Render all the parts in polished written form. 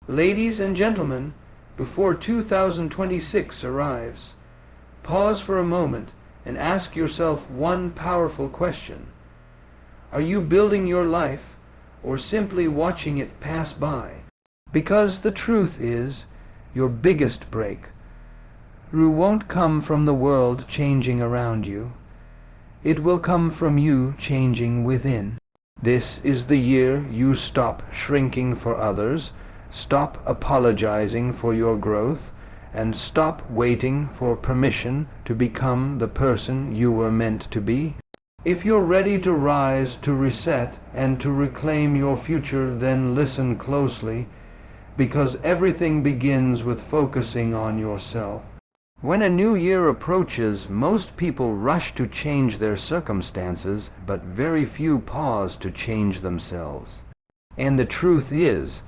Ladies and gentlemen, before 2026 arrives, pause for a moment and ask yourself one powerful question. Are you building your life or simply watching it pass by? Because the truth is, your biggest breakthrough won't come from the world changing around you. It will come from you changing within. This is the year you stop shrinking for others, stop apologizing for your growth, and stop waiting for permission to become the person you were meant to be. If you're ready to rise, to reset, and to reclaim your future, then listen closely, because everything begins with focusing on yourself. When a new year approaches, most people rush to change their circumstances, but very few pause to change themselves. And the truth is,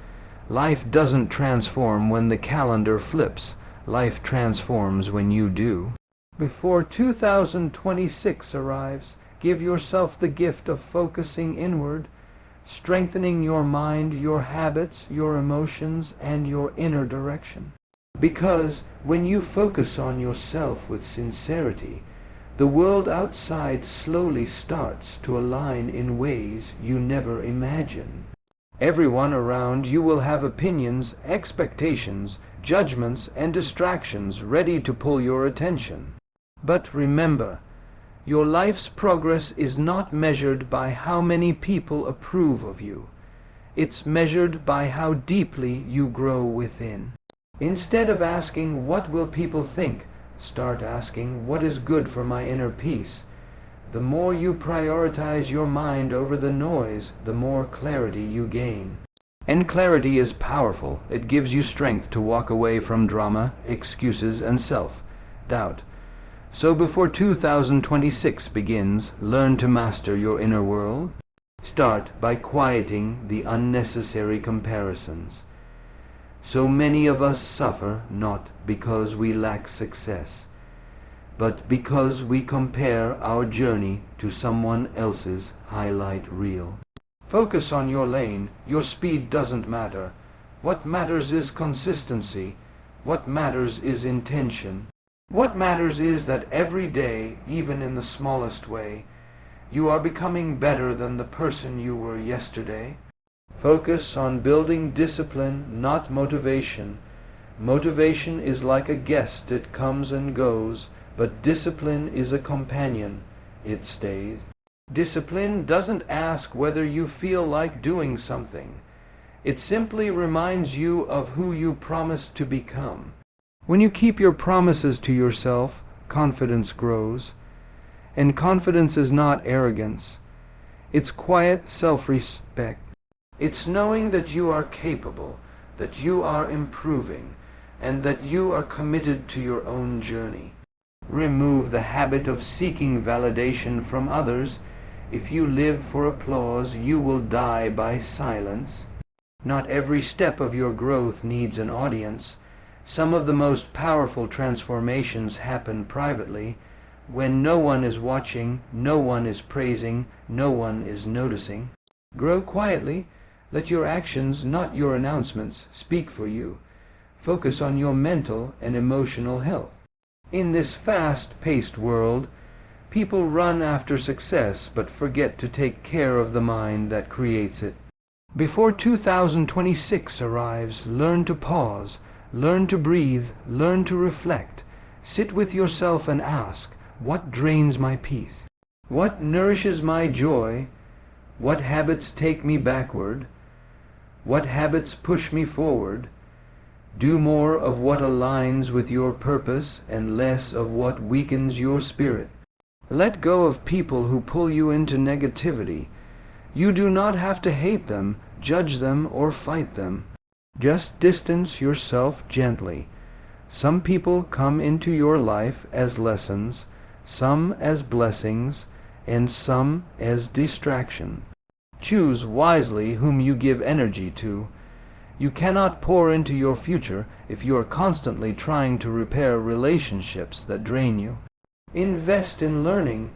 life doesn't transform when the calendar flips. Life transforms when you do. Before 2026 arrives, give yourself the gift of focusing inward, strengthening your mind, your habits, your emotions, and your inner direction. Because when you focus on yourself with sincerity, the world outside slowly starts to align in ways you never imagined. Everyone around you will have opinions, expectations, judgments, and distractions ready to pull your attention. But remember, your life's progress is not measured by how many people approve of you. It's measured by how deeply you grow within. Instead of asking, "What will people think?" start asking, "What is good for my inner peace?" The more you prioritize your mind over the noise, the more clarity you gain. And clarity is powerful. It gives you strength to walk away from drama, excuses, and self-doubt. So before 2026 begins, learn to master your inner world. Start by quieting the unnecessary comparisons. So many of us suffer not because we lack success, but because we compare our journey to someone else's highlight reel. Focus on your lane. Your speed doesn't matter. What matters is consistency. What matters is intention. What matters is that every day, even in the smallest way, you are becoming better than the person you were yesterday. Focus on building discipline, not motivation. Motivation is like a guest, it comes and goes, but discipline is a companion, it stays. Discipline doesn't ask whether you feel like doing something. It simply reminds you of who you promised to become. When you keep your promises to yourself, confidence grows. And confidence is not arrogance. It's quiet self-respect. It's knowing that you are capable, that you are improving, and that you are committed to your own journey. Remove the habit of seeking validation from others. If you live for applause, you will die by silence. Not every step of your growth needs an audience. Some of the most powerful transformations happen privately, when no one is watching, no one is praising, no one is noticing. Grow quietly. Let your actions, not your announcements, speak for you. Focus on your mental and emotional health. In this fast-paced world, people run after success but forget to take care of the mind that creates it. Before 2026 arrives, learn to pause, learn to breathe, learn to reflect. Sit with yourself and ask, what drains my peace? What nourishes my joy? What habits take me backward? What habits push me forward? Do more of what aligns with your purpose and less of what weakens your spirit. Let go of people who pull you into negativity. You do not have to hate them, judge them, or fight them. Just distance yourself gently. Some people come into your life as lessons, some as blessings, and some as distractions. Choose wisely whom you give energy to. You cannot pour into your future if you are constantly trying to repair relationships that drain you. Invest in learning.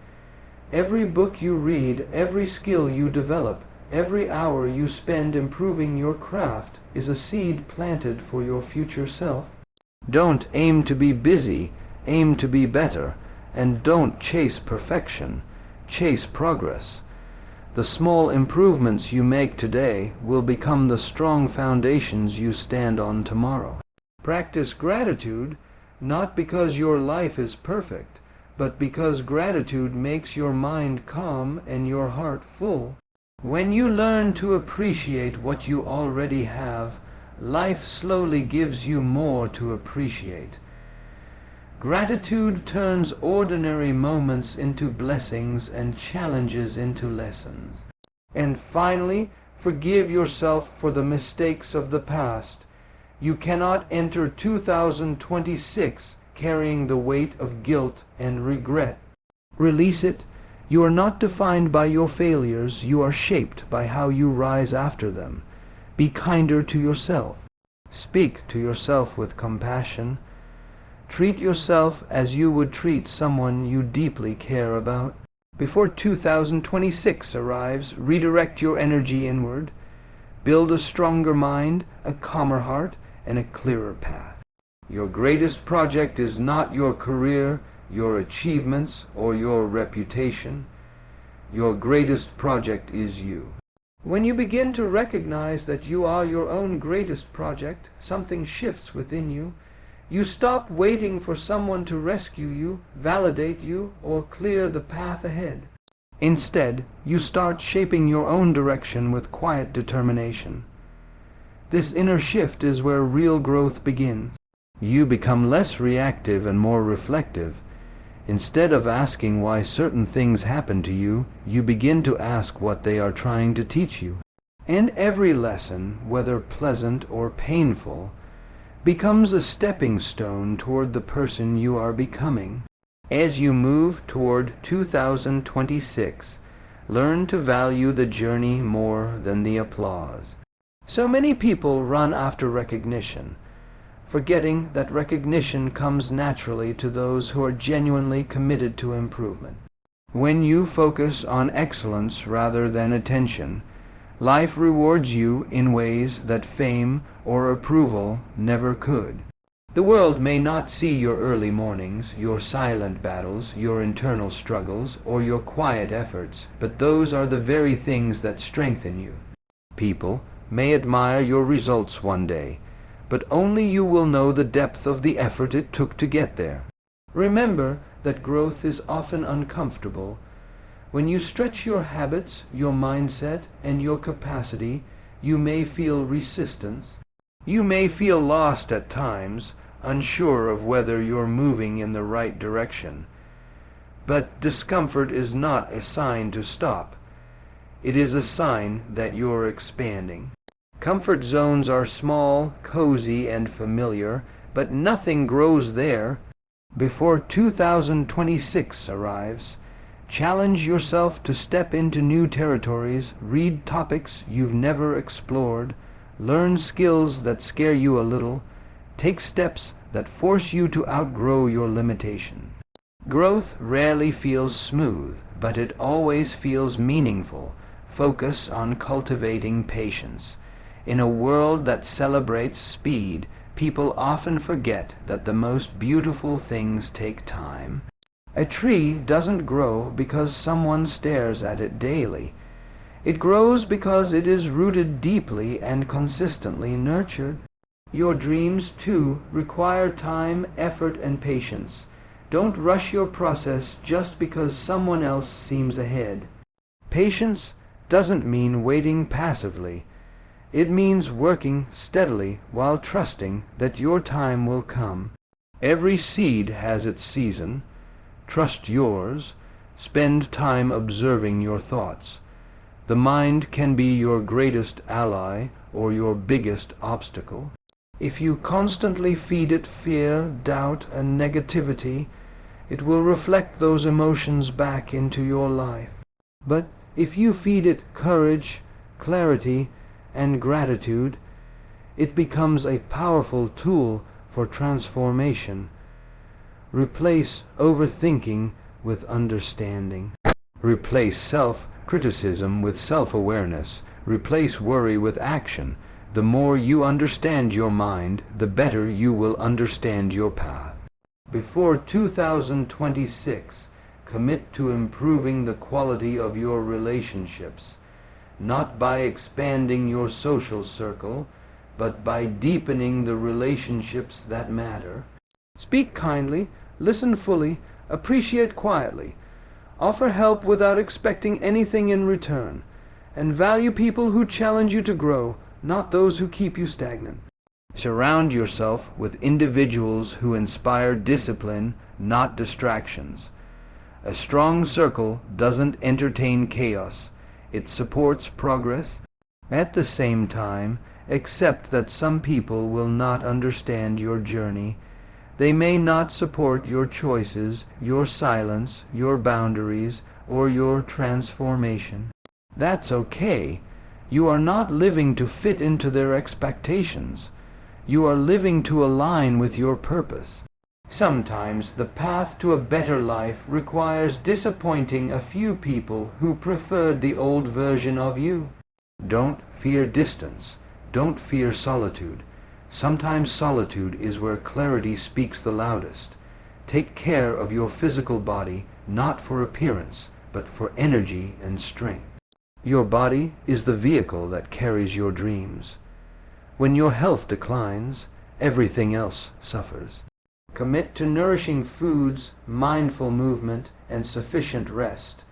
Every book you read, every skill you develop, Every hour you spend improving your craft is a seed planted for your future self. Don't aim to be busy, aim to be better, and don't chase perfection, chase progress. The small improvements you make today will become the strong foundations you stand on tomorrow. Practice gratitude, not because your life is perfect, but because gratitude makes your mind calm and your heart full. When you learn to appreciate what you already have, life slowly gives you more to appreciate. Gratitude turns ordinary moments into blessings and challenges into lessons. And finally, forgive yourself for the mistakes of the past. You cannot enter 2026 carrying the weight of guilt and regret. Release it. You are not defined by your failures. You are shaped by how you rise after them. Be kinder to yourself. Speak to yourself with compassion. Treat yourself as you would treat someone you deeply care about. Before 2026 arrives, redirect your energy inward. Build a stronger mind, a calmer heart, and a clearer path. Your greatest project is not your career, your achievements, or your reputation. Your greatest project is you. When you begin to recognize that you are your own greatest project, something shifts within you. You stop waiting for someone to rescue you, validate you, or clear the path ahead. Instead, you start shaping your own direction with quiet determination. This inner shift is where real growth begins. You become less reactive and more reflective. Instead of asking why certain things happen to you, you begin to ask what they are trying to teach you. And every lesson, whether pleasant or painful, becomes a stepping stone toward the person you are becoming. As you move toward 2026, learn to value the journey more than the applause. So many people run after recognition, forgetting that recognition comes naturally to those who are genuinely committed to improvement. When you focus on excellence rather than attention, life rewards you in ways that fame or approval never could. The world may not see your early mornings, your silent battles, your internal struggles, or your quiet efforts, but those are the very things that strengthen you. People may admire your results one day, but only you will know the depth of the effort it took to get there. Remember that growth is often uncomfortable. When you stretch your habits, your mindset, and your capacity, you may feel resistance. You may feel lost at times, unsure of whether you're moving in the right direction. But discomfort is not a sign to stop. It is a sign that you're expanding. Comfort zones are small, cozy, and familiar, but nothing grows there. Before 2026 arrives, challenge yourself to step into new territories, read topics you've never explored, learn skills that scare you a little, take steps that force you to outgrow your limitations. Growth rarely feels smooth, but it always feels meaningful. Focus on cultivating patience. In a world that celebrates speed, people often forget that the most beautiful things take time. A tree doesn't grow because someone stares at it daily. It grows because it is rooted deeply and consistently nurtured. Your dreams, too, require time, effort, and patience. Don't rush your process just because someone else seems ahead. Patience doesn't mean waiting passively. It means working steadily while trusting that your time will come. Every seed has its season. Trust yours. Spend time observing your thoughts. The mind can be your greatest ally or your biggest obstacle. If you constantly feed it fear, doubt, and negativity, it will reflect those emotions back into your life. But if you feed it courage, clarity, and gratitude, it becomes a powerful tool for transformation. Replace overthinking with understanding. Replace self criticism with self-awareness. Replace worry with action. The more you understand your mind, the better you will understand your path. Before 2026, commit to improving the quality of your relationships, not by expanding your social circle, but by deepening the relationships that matter. Speak kindly, listen fully, appreciate quietly, offer help without expecting anything in return, and value people who challenge you to grow, not those who keep you stagnant. Surround yourself with individuals who inspire discipline, not distractions. A strong circle doesn't entertain chaos. It supports progress. At the same time, accept that some people will not understand your journey. They may not support your choices, your silence, your boundaries, or your transformation. That's okay. You are not living to fit into their expectations. You are living to align with your purpose. Sometimes the path to a better life requires disappointing a few people who preferred the old version of you. Don't fear distance. Don't fear solitude. Sometimes solitude is where clarity speaks the loudest. Take care of your physical body, not for appearance, but for energy and strength. Your body is the vehicle that carries your dreams. When your health declines, everything else suffers. Commit to nourishing foods, mindful movement, and sufficient rest.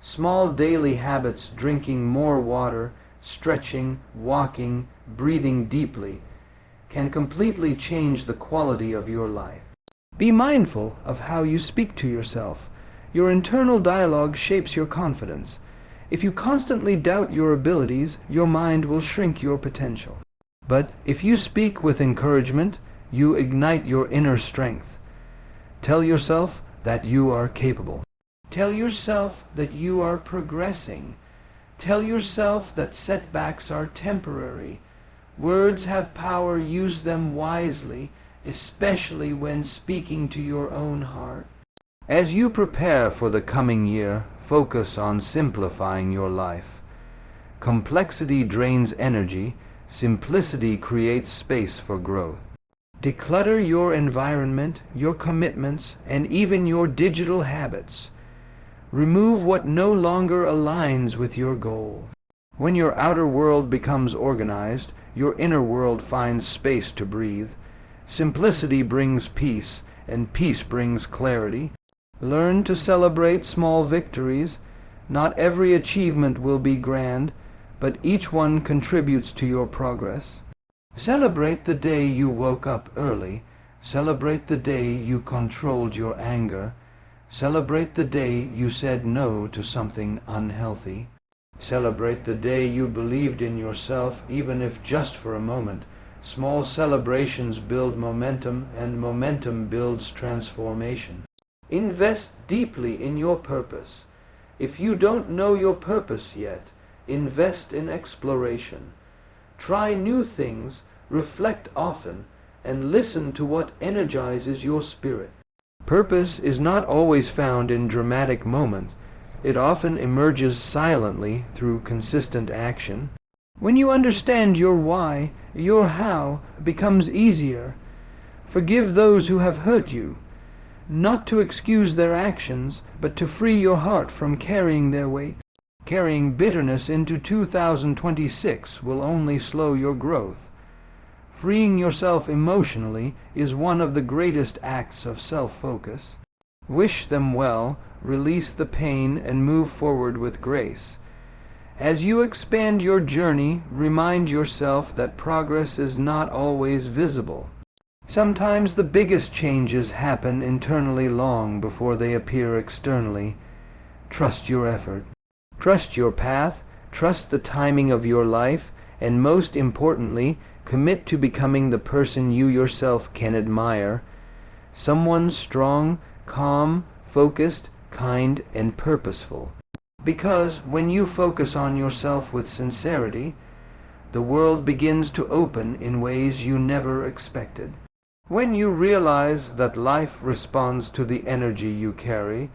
Small daily habits, drinking more water, stretching, walking, breathing deeply, can completely change the quality of your life. Be mindful of how you speak to yourself. Your internal dialogue shapes your confidence. If you constantly doubt your abilities, your mind will shrink your potential. But if you speak with encouragement, you ignite your inner strength. Tell yourself that you are capable. Tell yourself that you are progressing. Tell yourself that setbacks are temporary. Words have power, use them wisely, especially when speaking to your own heart. As you prepare for the coming year, focus on simplifying your life. Complexity drains energy, simplicity creates space for growth. Declutter your environment, your commitments, and even your digital habits. Remove what no longer aligns with your goal. When your outer world becomes organized, your inner world finds space to breathe. Simplicity brings peace, and peace brings clarity. Learn to celebrate small victories. Not every achievement will be grand, but each one contributes to your progress. Celebrate the day you woke up early. Celebrate the day you controlled your anger. Celebrate the day you said no to something unhealthy. Celebrate the day you believed in yourself, even if just for a moment. Small celebrations build momentum, and momentum builds transformation. Invest deeply in your purpose. If you don't know your purpose yet, invest in exploration. Try new things, reflect often, and listen to what energizes your spirit. Purpose is not always found in dramatic moments. It often emerges silently through consistent action. When you understand your why, your how becomes easier. Forgive those who have hurt you, not to excuse their actions, but to free your heart from carrying their weight. Carrying bitterness into 2026 will only slow your growth. Freeing yourself emotionally is one of the greatest acts of self-focus. Wish them well, release the pain, and move forward with grace. As you expand your journey, remind yourself that progress is not always visible. Sometimes the biggest changes happen internally long before they appear externally. Trust your effort. Trust your path, trust the timing of your life, and most importantly, commit to becoming the person you yourself can admire. Someone strong, calm, focused, kind, and purposeful. Because when you focus on yourself with sincerity, the world begins to open in ways you never expected. When you realize that life responds to the energy you carry,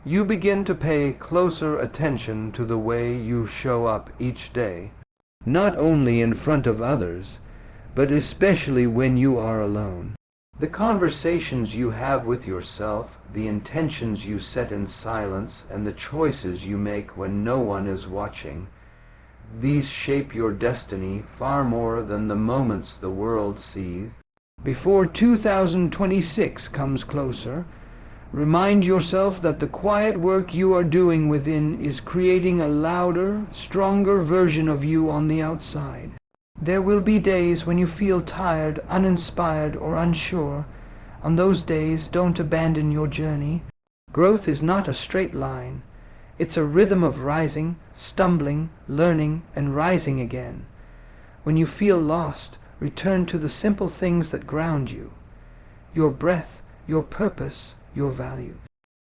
You begin to pay closer attention to the way you show up each day, not only in front of others, but especially when you are alone. The conversations you have with yourself, the intentions you set in silence, and the choices you make when no one is watching, these shape your destiny far more than the moments the world sees. Before 2026 comes closer, remind yourself that the quiet work you are doing within is creating a louder, stronger version of you on the outside. There will be days when you feel tired, uninspired, or unsure. On those days, don't abandon your journey. Growth is not a straight line. It's a rhythm of rising, stumbling, learning, and rising again. When you feel lost, return to the simple things that ground you: your breath, your purpose, your value.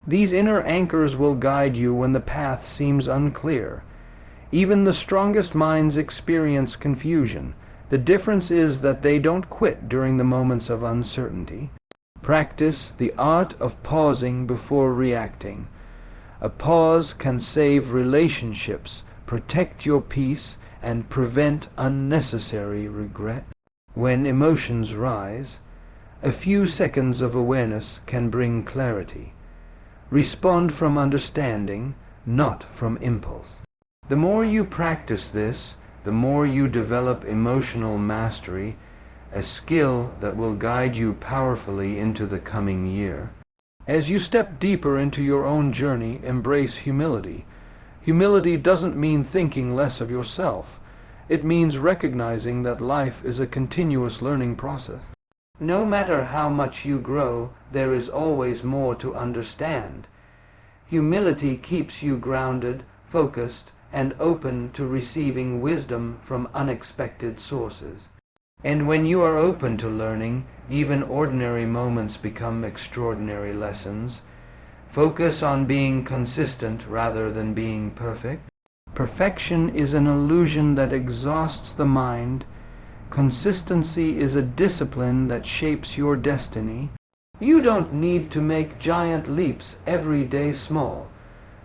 These inner anchors will guide you when the path seems unclear. Even the strongest minds experience confusion. The difference is that they don't quit during the moments of uncertainty. Practice the art of pausing before reacting. A pause can save relationships, protect your peace, and prevent unnecessary regret. When emotions rise, a few seconds of awareness can bring clarity. Respond from understanding, not from impulse. The more you practice this, the more you develop emotional mastery, a skill that will guide you powerfully into the coming year. As you step deeper into your own journey, embrace humility. Humility doesn't mean thinking less of yourself. It means recognizing that life is a continuous learning process. No matter how much you grow, there is always more to understand. Humility keeps you grounded, focused, and open to receiving wisdom from unexpected sources. And when you are open to learning, even ordinary moments become extraordinary lessons. Focus on being consistent rather than being perfect. Perfection is an illusion that exhausts the mind. Consistency is a discipline that shapes your destiny. You don't need to make giant leaps every day small.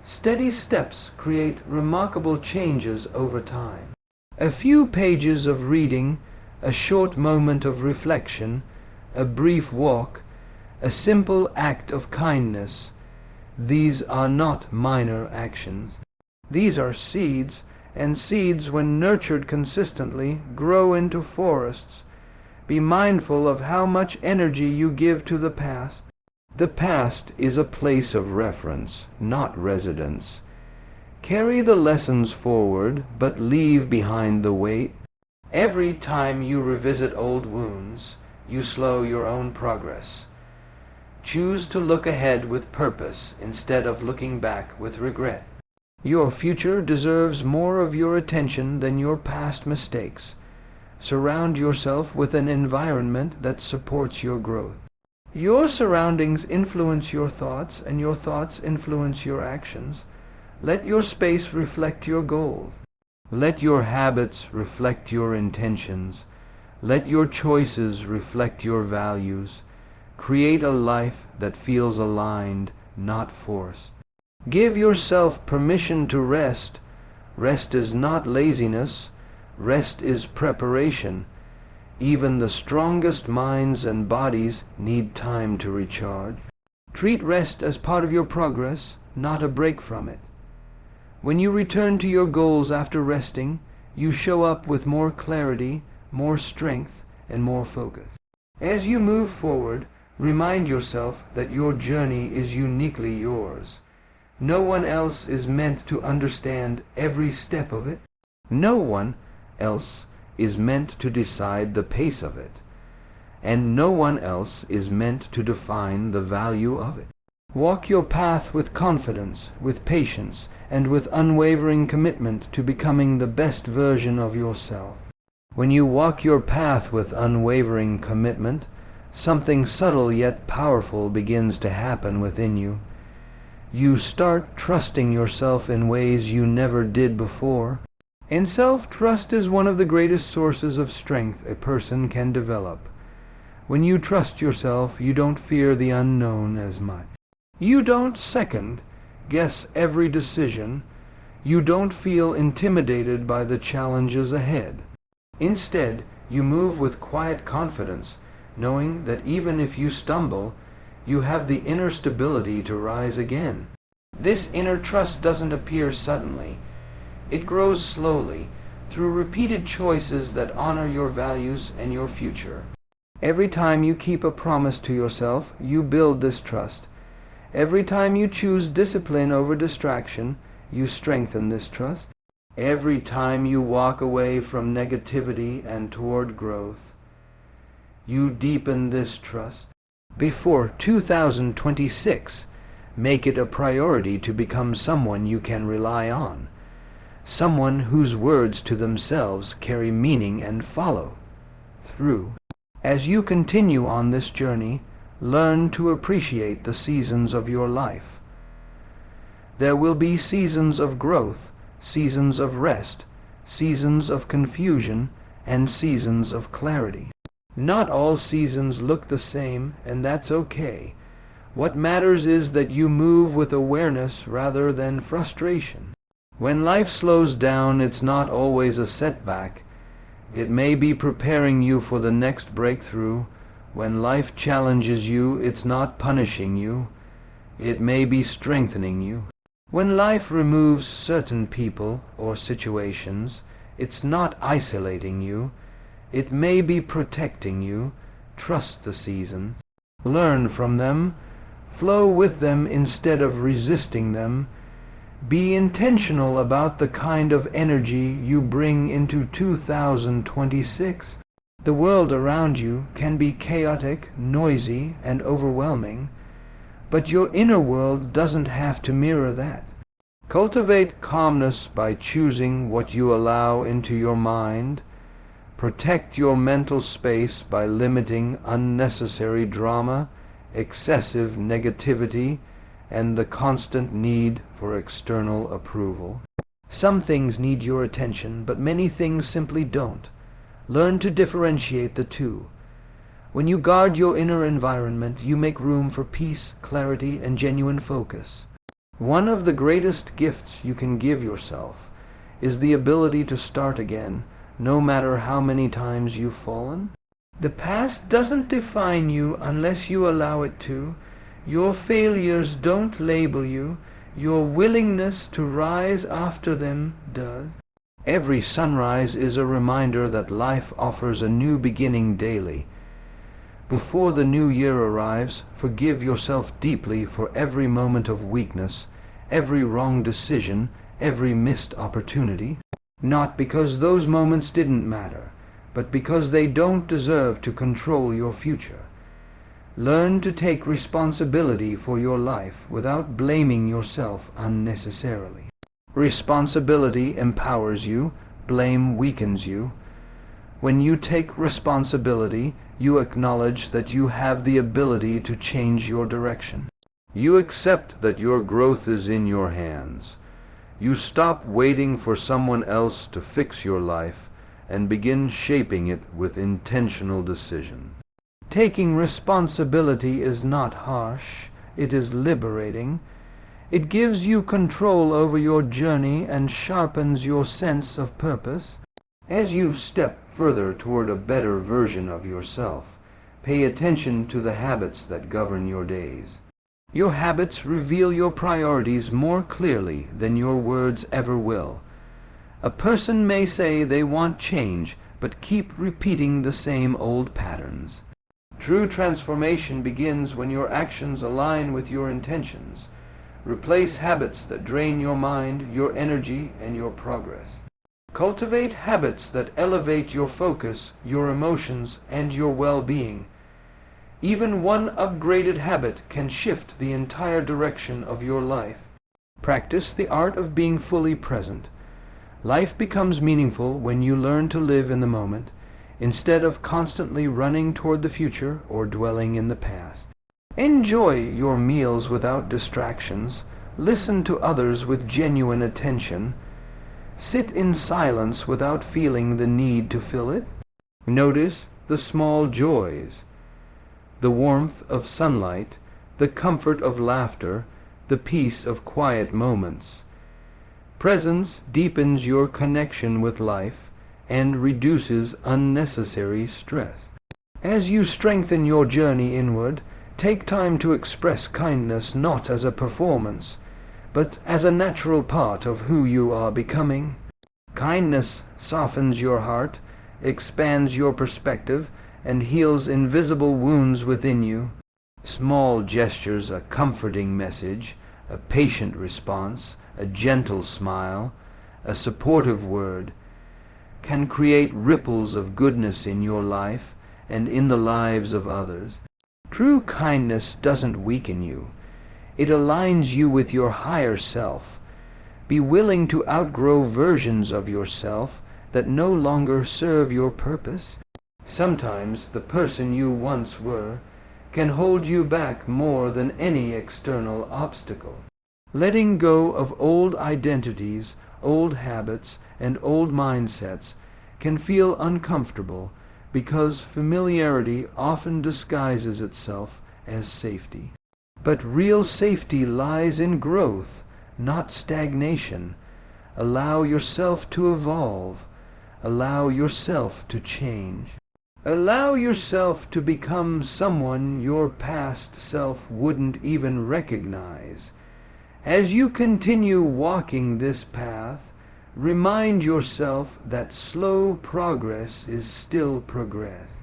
Steady steps create remarkable changes over time. A few pages of reading, a short moment of reflection, a brief walk, a simple act of kindness. These are not minor actions. These are seeds, and seeds, when nurtured consistently, grow into forests. Be mindful of how much energy you give to the past. The past is a place of reference, not residence. Carry the lessons forward, but leave behind the weight. Every time you revisit old wounds, you slow your own progress. Choose to look ahead with purpose instead of looking back with regret. Your future deserves more of your attention than your past mistakes. Surround yourself with an environment that supports your growth. Your surroundings influence your thoughts, and your thoughts influence your actions. Let your space reflect your goals. Let your habits reflect your intentions. Let your choices reflect your values. Create a life that feels aligned, not forced. Give yourself permission to rest. Rest is not laziness. Rest is preparation. Even the strongest minds and bodies need time to recharge. Treat rest as part of your progress, not a break from it. When you return to your goals after resting, you show up with more clarity, more strength, and more focus. As you move forward, remind yourself that your journey is uniquely yours. No one else is meant to understand every step of it. No one else is meant to decide the pace of it. And no one else is meant to define the value of it. Walk your path with confidence, with patience, and with unwavering commitment to becoming the best version of yourself. When you walk your path with unwavering commitment, something subtle yet powerful begins to happen within you. You start trusting yourself in ways you never did before. And self-trust is one of the greatest sources of strength a person can develop. When you trust yourself, you don't fear the unknown as much. You don't second, guess every decision. You don't feel intimidated by the challenges ahead. Instead, you move with quiet confidence, knowing that even if you stumble, you have the inner stability to rise again. This inner trust doesn't appear suddenly. It grows slowly, through repeated choices that honor your values and your future. Every time you keep a promise to yourself, you build this trust. Every time you choose discipline over distraction, you strengthen this trust. Every time you walk away from negativity and toward growth, you deepen this trust. Before 2026, make it a priority to become someone you can rely on, someone whose words to themselves carry meaning and follow through. As you continue on this journey, learn to appreciate the seasons of your life. There will be seasons of growth, seasons of rest, seasons of confusion, and seasons of clarity. Not all seasons look the same, and that's okay. What matters is that you move with awareness rather than frustration. When life slows down, it's not always a setback. It may be preparing you for the next breakthrough. When life challenges you, it's not punishing you. It may be strengthening you. When life removes certain people or situations, it's not isolating you. It may be protecting you. Trust the season. Learn from them. Flow with them instead of resisting them. Be intentional about the kind of energy you bring into 2026. The world around you can be chaotic, noisy, and overwhelming, but your inner world doesn't have to mirror that. Cultivate calmness by choosing what you allow into your mind. Protect your mental space by limiting unnecessary drama, excessive negativity, and the constant need for external approval. Some things need your attention, but many things simply don't. Learn to differentiate the two. When you guard your inner environment, you make room for peace, clarity, and genuine focus. One of the greatest gifts you can give yourself is the ability to start again, no matter how many times you've fallen. The past doesn't define you unless you allow it to. Your failures don't label you. Your willingness to rise after them does. Every sunrise is a reminder that life offers a new beginning daily. Before the new year arrives, forgive yourself deeply for every moment of weakness, every wrong decision, every missed opportunity. Not because those moments didn't matter, but because they don't deserve to control your future. Learn to take responsibility for your life without blaming yourself unnecessarily. Responsibility empowers you, blame weakens you. When you take responsibility, you acknowledge that you have the ability to change your direction. You accept that your growth is in your hands. You stop waiting for someone else to fix your life and begin shaping it with intentional decision. Taking responsibility is not harsh, it is liberating. It gives you control over your journey and sharpens your sense of purpose. As you step further toward a better version of yourself, pay attention to the habits that govern your days. Your habits reveal your priorities more clearly than your words ever will. A person may say they want change, but keep repeating the same old patterns. True transformation begins when your actions align with your intentions. Replace habits that drain your mind, your energy, and your progress. Cultivate habits that elevate your focus, your emotions, and your well-being. Even one upgraded habit can shift the entire direction of your life. Practice the art of being fully present. Life becomes meaningful when you learn to live in the moment, instead of constantly running toward the future or dwelling in the past. Enjoy your meals without distractions. Listen to others with genuine attention. Sit in silence without feeling the need to fill it. Notice the small joys, the warmth of sunlight, the comfort of laughter, the peace of quiet moments. Presence deepens your connection with life and reduces unnecessary stress. As you strengthen your journey inward, take time to express kindness not as a performance, but as a natural part of who you are becoming. Kindness softens your heart, expands your perspective, and heals invisible wounds within you. Small gestures, a comforting message, a patient response, a gentle smile, a supportive word, can create ripples of goodness in your life and in the lives of others. True kindness doesn't weaken you. It aligns you with your higher self. Be willing to outgrow versions of yourself that no longer serve your purpose. Sometimes the person you once were can hold you back more than any external obstacle. Letting go of old identities, old habits, and old mindsets can feel uncomfortable because familiarity often disguises itself as safety. But real safety lies in growth, not stagnation. Allow yourself to evolve. Allow yourself to change. Allow yourself to become someone your past self wouldn't even recognize. As you continue walking this path, remind yourself that slow progress is still progress.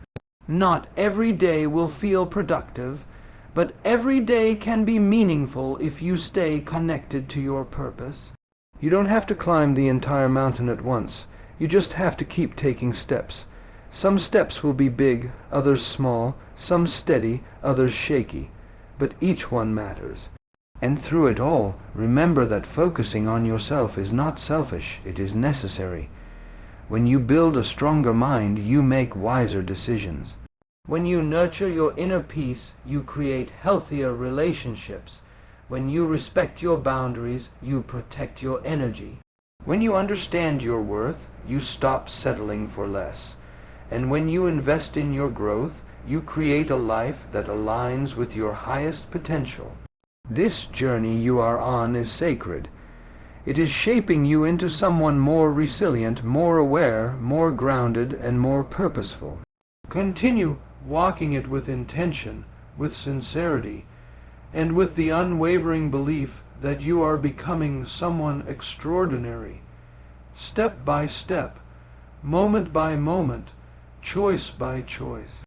Not every day will feel productive, but every day can be meaningful if you stay connected to your purpose. You don't have to climb the entire mountain at once. You just have to keep taking steps. Some steps will be big, others small, some steady, others shaky, but each one matters. And through it all, remember that focusing on yourself is not selfish, it is necessary. When you build a stronger mind, you make wiser decisions. When you nurture your inner peace, you create healthier relationships. When you respect your boundaries, you protect your energy. When you understand your worth, you stop settling for less. And when you invest in your growth, you create a life that aligns with your highest potential. This journey you are on is sacred. It is shaping you into someone more resilient, more aware, more grounded, and more purposeful. Continue walking it with intention, with sincerity, and with the unwavering belief that you are becoming someone extraordinary. Step by step, moment by moment, choice by choice.